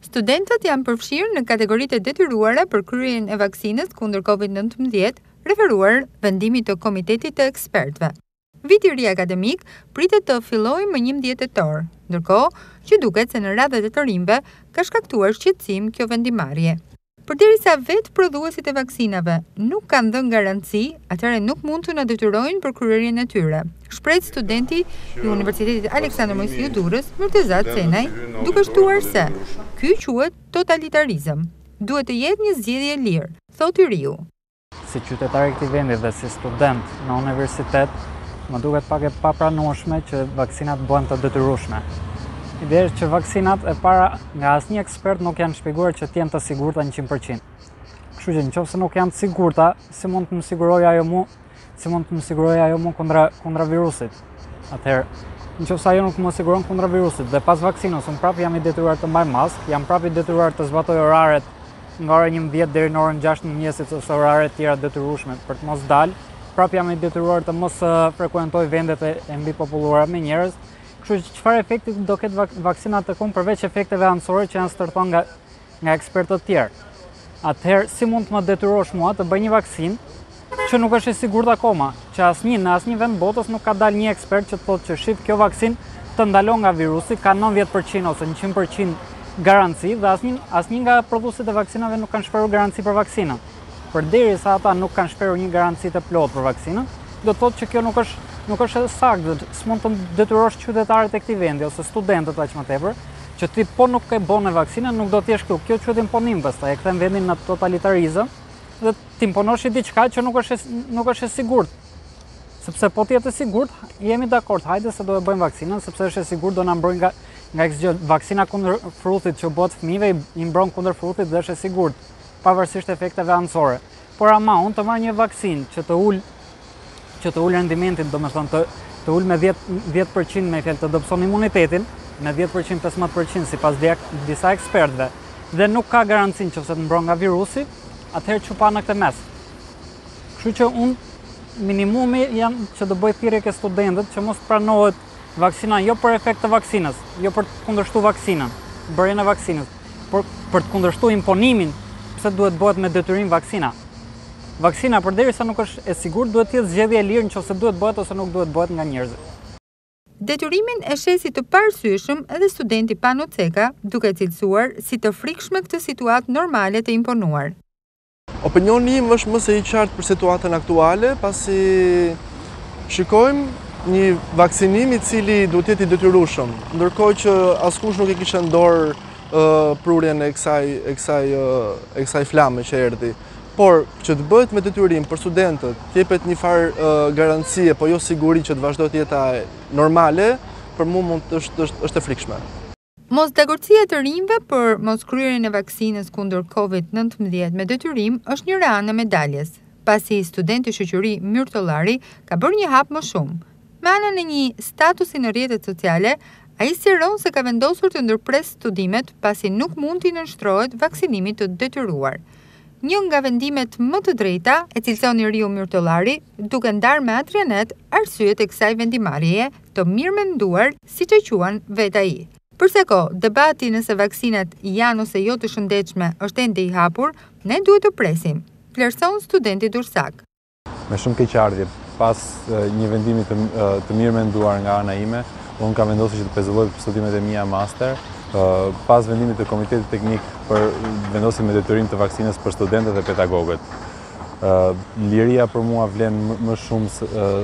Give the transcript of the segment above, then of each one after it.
Studentët janë përfshirë në kategoritë e detyruara për kryerjen e vaksinës kundër COVID-19, referuar vendimit të Komitetit të Ekspertëve. Viti i ri akademik pritet të fillojë më 11 tetor, ndërkohë që duket se në radhët e të rinjve ka shkaktuar shqetësim kjo vendimarrje. Përderisa vetë prodhuesit e vaksinave nuk kanë dhënë garanci, atëherë nuk mund të na detyrojnë për kryerjen e tyre. Shpreh studenti i Universitetit Aleksandër Mojsiu Durrës, Murteza Cenaj, duke shtuar se ky quhet totalitarizëm. Duhet të jetë një zgjedhje e lirë, thotë i riu. Si qytetar i këtij vendi dhe si student në universitet, më duket pak e papranueshme që vaksinat bëhen të detyrueshme. Ideja është që vaksinat e para nga asnjë ekspert nuk janë shpjeguar që të jenë të sigurta 100%. Kështu që nëse nuk janë të sigurta, si mund të më siguroj ajo mua kundra virusit? Atëherë, nëse ajo nuk më siguron kundra virusit dhe pas vaksinës unë prapë jam i detyruar të mbaj maskë, jam prapë i detyruar të zbatoj oraret nga ora 11 deri në orën 6 në mëngjesit ose oraret tjera detyrueshme për të mos dalë, prapë jam i detyruar të mos frekuentoj vendet e mbipopulluara me njerëz. Kështu që çfarë efekti do ketë vaksinat të kon përveç efekteve anësore që janë stërtuar nga ekspertët tjerë. Atëherë, si mund të më detyrosh mua të bëj një vaksinë që nuk është e sigurt akoma, që në asnjë vend botës nuk ka dalë një ekspert që të thotë që shif kjo vaksinë të ndalon nga virusi, ka 90% ose 100% garanci dhe asnjë nga prodhuesit e vaksinave nuk kanë shprehur garanci për vaksinën. Përderisa ata nuk kanë shprehur një garanci të plotë për vaksinën, do të thotë që kjo nuk është e saktë, s'mund të detyrosh qytetarët e këtij vendi ose studentët aq më tepër, që ti po nuk e bën vaksinën, nuk do të jesh këtu. Kjo quhet imponim pastaj, e kthen vendin në totalitarizëm dhe ti imponosh diçka që nuk është e sigurt. Sepse po të jetë e sigurt, jemi dakord, hajde se do e bëjmë vaksinën, sepse është e sigurt, do na mbrojë nga kësaj vaksina kundër frutit që bëhet fëmijëve i mbron kundër frutit dhe është e sigurt, pavarësisht efekteve anësore. Por ama unë të marr një vaksinë që të ul rendimentin, domethënë të ul me 10% me fjalë të dobëson imunitetin, me 10% 15% sipas disa ekspertëve, dhe nuk ka garancinë nëse të mbron nga virusi, atëherë çupa në këtë mes. Kështu që unë minimumi janë që të bëj thirrje ke studentët që mos pranohet vaksina jo për efekt të vaksinës, jo për të kundërshtuar vaksinën, bërjen e vaksinës, por për të kundërshtuar imponimin pse duhet bëhet me detyrim vaksina. Vaksina përderisa nuk është e sigurt, duhet të jetë zgjedhje e lirë nëse duhet bëhet ose nuk duhet bëhet nga njerëzit. Detyrimin e shesi të parësyeshëm edhe studenti Pano Ceka, duke cilësuar si të frikshme këtë situatë normale të imponuar. Opinioni im është më së i qartë për situatën aktuale, pasi shikojmë një vaksinim i cili duhet të jetë i detyrueshëm, ndërkohë që askush nuk e kishte në dorë prurjen e kësaj flame që erdhi. Por që të bëhet me detyrim për studentët, të jepet një farë garancie, po jo siguri që të vazhdojë jeta normale, për mua është e frikshme. Mosdakordësia e të rinjve për mos kryerjen e vaksinës kundër COVID-19 me detyrim është një anë e medaljes, pasi studenti shoqëri Myrtollari ka bërë një hap më shumë. Me anën e një statusi në rrjetet sociale, ai sqaron se ka vendosur të ndërpres studimet pasi nuk mund t'i nënshtrohet vaksinimit të detyruar. Një nga vendimet më të drejta e cilëson i riu Myrtollari, duke ndarë me atrianet arsyet e kësaj vendimarrjeje të mirë menduar, siç e quan vet ai. Përse debati nëse vaksinat janë ose jo të shëndetshme është ende i hapur, ne duhet të presim, vlerëson studenti Dursak. Me shumë keqardhje, pas një vendimi të mirë menduar nga ana ime, unë kam vendosur që të pezulloj studimet e mia master, pas vendimit të Komitetit Teknik për vendosim me detyrim të vaksinës për studentët dhe pedagogët. Liria për mua vlen më shumë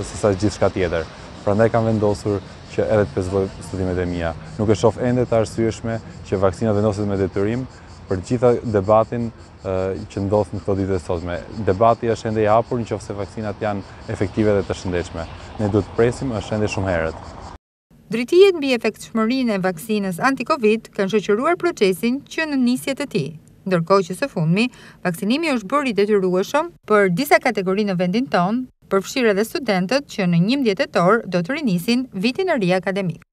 se sa gjithçka tjetër. Prandaj kam vendosur që edhe të pezulloj studimet e mia. Nuk e shoh ende të arsyeshme që vaksina vendoset me detyrim për gjitha debatin që ndodh në këto ditë të sotme. Debati është ende i hapur nëse vaksinat janë efektive dhe të shëndetshme. Ne duhet të presim, është ende shumë herët. Drejtijet mbi efektshmërinë e vaksinës anti-Covid kanë shoqëruar procesin që në nisjet e tij, ndërkohë që së fundmi, vaksinimi është bërë i detyrueshëm për disa kategori në vendin tonë, përfshirë edhe studentët që në 11 tetor do të rinisin vitin e ri akademik.